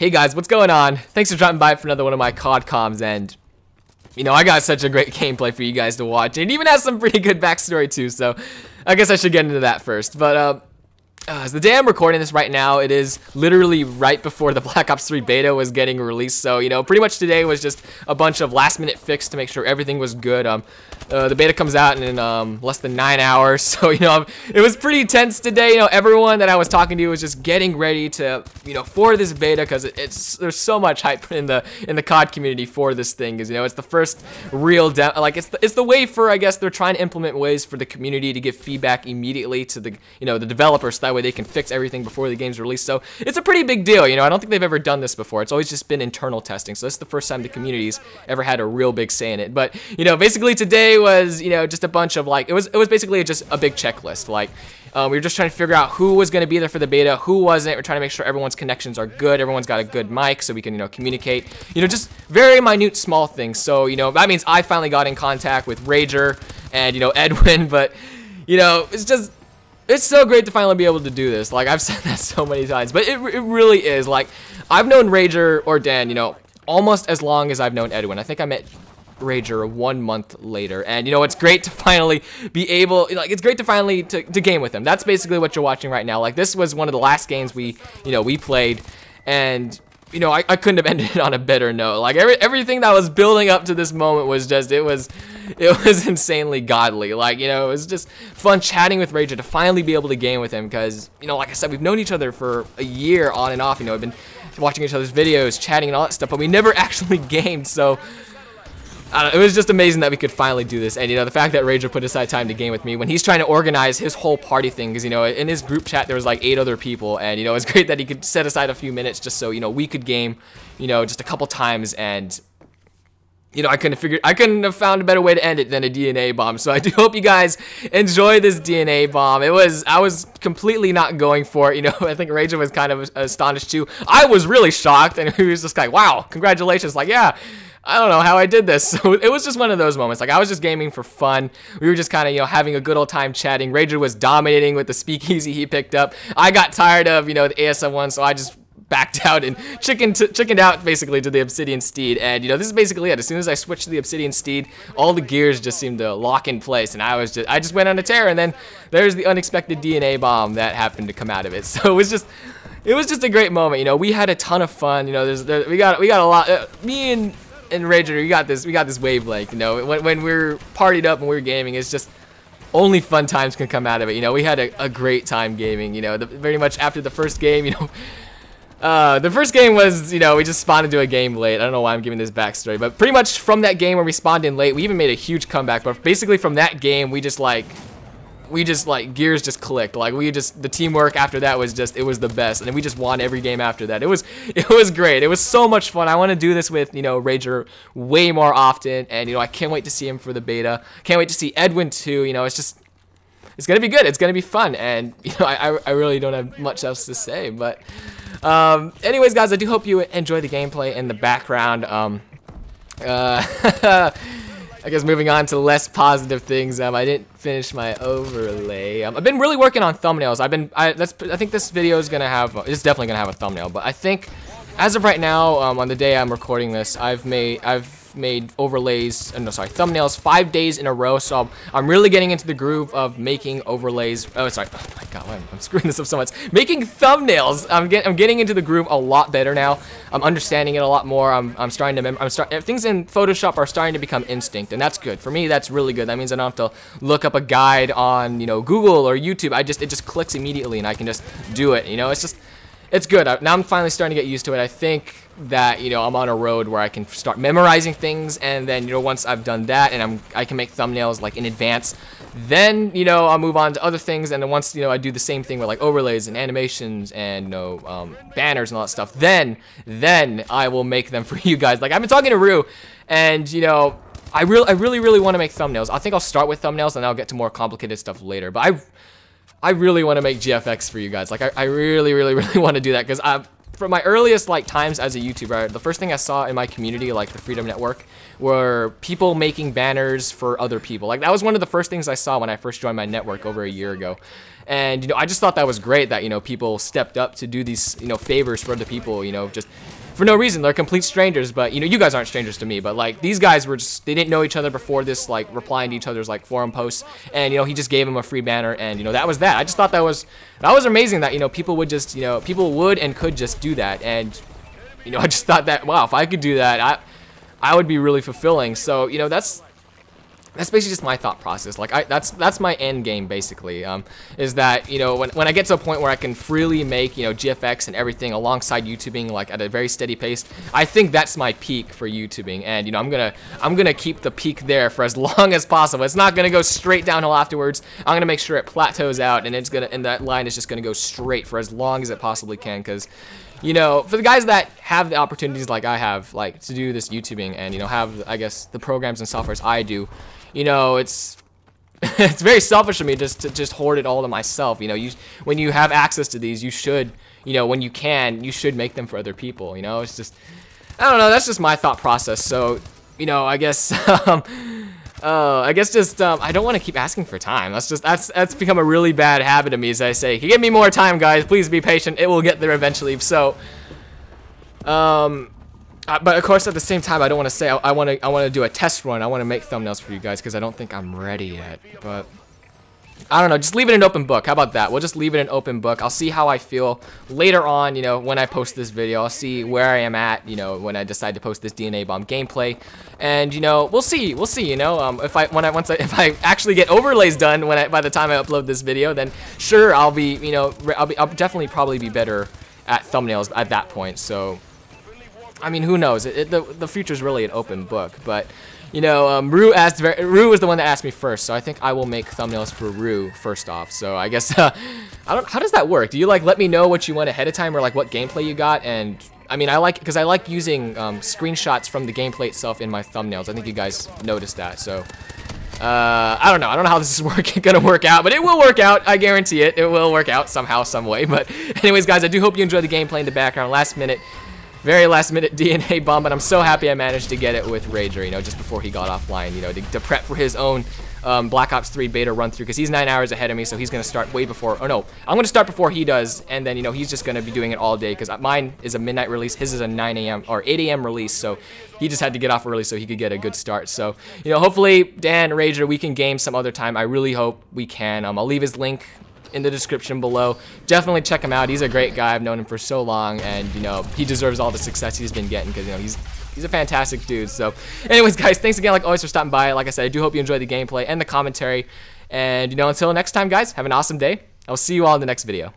Hey guys, what's going on? Thanks for dropping by for another one of my COD comms, and you know, I got such a great gameplay for you guys to watch. It even has some pretty good backstory too, so I guess I should get into that first. But as the day I'm recording this right now, it is literally right before the Black Ops 3 beta was getting released. So, you know, pretty much today was just a bunch of last-minute fix to make sure everything was good. The beta comes out in less than 9 hours, so, you know, it was pretty tense today. You know, everyone that I was talking to was just getting ready to, you know, for this beta, because there's so much hype in the COD community for this thing, because, you know, it's the first real it's the way for, I guess, they're trying to implement ways for the community to give feedback immediately to the, you know, the developers, so that way they can fix everything before the game's released. So it's a pretty big deal. You know, I don't think they've ever done this before. It's always just been internal testing, so this is the first time the community's ever had a real big say in it. But, you know, basically today was, you know, just a bunch of, like, it was basically just a big checklist. Like, we were just trying to figure out who was going to be there for the beta, who wasn't. We're trying to make sure everyone's connections are good, everyone's got a good mic, so we can, you know, communicate. You know, just very minute, small things. So, you know, that means I finally got in contact with Rager and, you know, Edwin. But, you know, it's so great to finally be able to do this. Like, I've said that so many times, but it really is. Like, I've known Rager or Dan, you know, almost as long as I've known Edwin. I think I met Rager 1 month later, and, you know, it's great to finally be able, like, it's great to finally to game with him. That's basically what you're watching right now. Like, this was one of the last games we played, and, you know, I couldn't have ended it on a better note. Like, everything that was building up to this moment was just, it was insanely godly. Like, you know, it was just fun chatting with Rager to finally be able to game with him, because, you know, like I said, we've known each other for a year on and off. You know, I've been watching each other's videos, chatting and all that stuff, but we never actually gamed. So I don't know, it was just amazing that we could finally do this. And, you know, the fact that Rager put aside time to game with me when he's trying to organize his whole party thing, because, you know, in his group chat there was like 8 other people, and, you know, it's great that he could set aside a few minutes just so, you know, we could game, you know, just a couple times. And, you know, I couldn't have found a better way to end it than a DNA bomb. So I do hope you guys enjoy this DNA bomb. I was completely not going for it. You know, I think Rager was kind of astonished too. I was really shocked, and he was just like, wow, congratulations. Like, yeah, I don't know how I did this. So it was just one of those moments. Like, I was just gaming for fun. We were just kind of, you know, having a good old time chatting. Rager was dominating with the speakeasy he picked up. I got tired of, you know, the ASM one, so I just backed out and chickened out basically to the Obsidian Steed. And, you know, this is basically it. As soon as I switched to the Obsidian Steed, all the gears just seemed to lock in place, and I just went on a tear. And then there's the unexpected DNA bomb that happened to come out of it. So it was just a great moment. You know, we had a ton of fun. You know, we got a lot. Me and Rager, we got this wavelength. You know, when we're partied up and we're gaming, it's just only fun times can come out of it. You know, we had a great time gaming. You know, very much after the first game, you know. The first game was, you know, we just spawned into a game late. I don't know why I'm giving this backstory, but pretty much from that game where we spawned in late, we even made a huge comeback. But basically from that game, we just like gears just clicked. Like, the teamwork after that was just, it was the best. And then we just won every game after that. It was great. It was so much fun. I want to do this with, you know, Rager way more often. And, you know, I can't wait to see him for the beta. Can't wait to see Edwin too. You know, it's gonna be good. It's gonna be fun. And, you know, I really don't have much else to say, but anyways, guys, I do hope you enjoy the gameplay in the background. I guess moving on to less positive things. I didn't finish my overlay. I've been really working on thumbnails. I think this video is gonna have, it's definitely gonna have a thumbnail. But I think as of right now, on the day I'm recording this, I've made overlays, no, sorry, thumbnails 5 days in a row. So I'm really getting into the groove of making overlays. Oh, sorry. Oh my God, I'm screwing this up so much. Making thumbnails. I'm getting into the groove a lot better now. I'm understanding it a lot more. I'm starting to things in Photoshop are starting to become instinct, and that's good for me. That's really good. That means I don't have to look up a guide on, you know, Google or YouTube. It just clicks immediately, and I can just do it. You know, it's good. Now I'm finally starting to get used to it. I think that, you know, I'm on a road where I can start memorizing things, and then, you know, once I've done that and I can make thumbnails like in advance, then, you know, I'll move on to other things. And then once, you know, I do the same thing with like overlays and animations and, you know, banners and all that stuff, then I will make them for you guys. Like, I've been talking to Rue, and, you know, I really want to make thumbnails. I think I'll start with thumbnails and I'll get to more complicated stuff later. But I really want to make GFX for you guys. Like, I really want to do that, because from my earliest, like, times as a YouTuber, the first thing I saw in my community, like the Freedom Network, were people making banners for other people. Like, that was one of the first things I saw when I first joined my network over a year ago. And, you know, I just thought that was great that, you know, people stepped up to do these, you know, favors for other people, you know, just for no reason. They're complete strangers, but, you know, you guys aren't strangers to me, but, like, these guys were just, they didn't know each other before this, like, replying to each other's, like, forum posts, and, you know, he just gave him a free banner, and, you know, that was that. I just thought that was amazing that, you know, people would just, you know, people would and could just do that, and, you know, I just thought that, wow, if I could do that, I would be really fulfilling. So, you know, that's basically just my thought process. Like, that's my end game, basically, is that, you know, when I get to a point where I can freely make, you know, GFX and everything alongside YouTubing, like, at a very steady pace, I think that's my peak for YouTubing. And, you know, I'm gonna keep the peak there for as long as possible. It's not gonna go straight downhill afterwards. I'm gonna make sure it plateaus out, and and that line is just gonna go straight for as long as it possibly can, because, you know, for the guys that have the opportunities like I have, like, to do this YouTubing and, you know, have, I guess, the programs and softwares I do, you know, it's very selfish of me just to just hoard it all to myself. You know, when you have access to these, you should, you know, when you can, you should make them for other people. You know, it's just, I don't know, that's just my thought process. So, you know, I guess, just, I don't want to keep asking for time. That's become a really bad habit of me, as I say. Give me more time, guys. Please be patient. It will get there eventually. So, but of course, at the same time, I don't want to say I want to do a test run. I want to make thumbnails for you guys because I don't think I'm ready yet. But I don't know. Just leave it an open book. How about that? We'll just leave it an open book. I'll see how I feel later on. You know, when I post this video, I'll see where I am at. You know, when I decide to post this DNA bomb gameplay, and you know, we'll see. We'll see. You know, if I actually get overlays done by the time I upload this video, then sure, I'll be. You know, I'll definitely probably be better at thumbnails at that point. So, I mean, who knows? The future's really an open book. But, you know, Rue was the one that asked me first, so I think I will make thumbnails for Rue first off. So I guess how does that work? Do you like let me know what you want ahead of time, or like what gameplay you got? And I mean, I like using screenshots from the gameplay itself in my thumbnails. I think you guys noticed that. So I don't know how this is gonna work out, but it will work out. I guarantee it. It will work out somehow, some way. But anyways, guys, I do hope you enjoyed the gameplay in the background. Very last minute DNA bomb, but I'm so happy I managed to get it with Rager, you know, just before he got offline, you know, to prep for his own Black Ops 3 beta run through, because he's 9 hours ahead of me, so he's going to start way before, oh no, I'm going to start before he does, and then, you know, he's just going to be doing it all day, because mine is a midnight release, his is a 9 a.m. or 8 a.m. release, so he just had to get off early so he could get a good start. So, you know, hopefully, Dan, Rager, we can game some other time. I really hope we can. I'll leave his link in the description below. Definitely check him out. He's a great guy. I've known him for so long, and you know, he deserves all the success he's been getting, because you know, he's a fantastic dude. So anyways, guys, thanks again like always for stopping by. Like I said, I do hope you enjoyed the gameplay and the commentary, and you know, until next time, guys, have an awesome day. I'll see you all in the next video.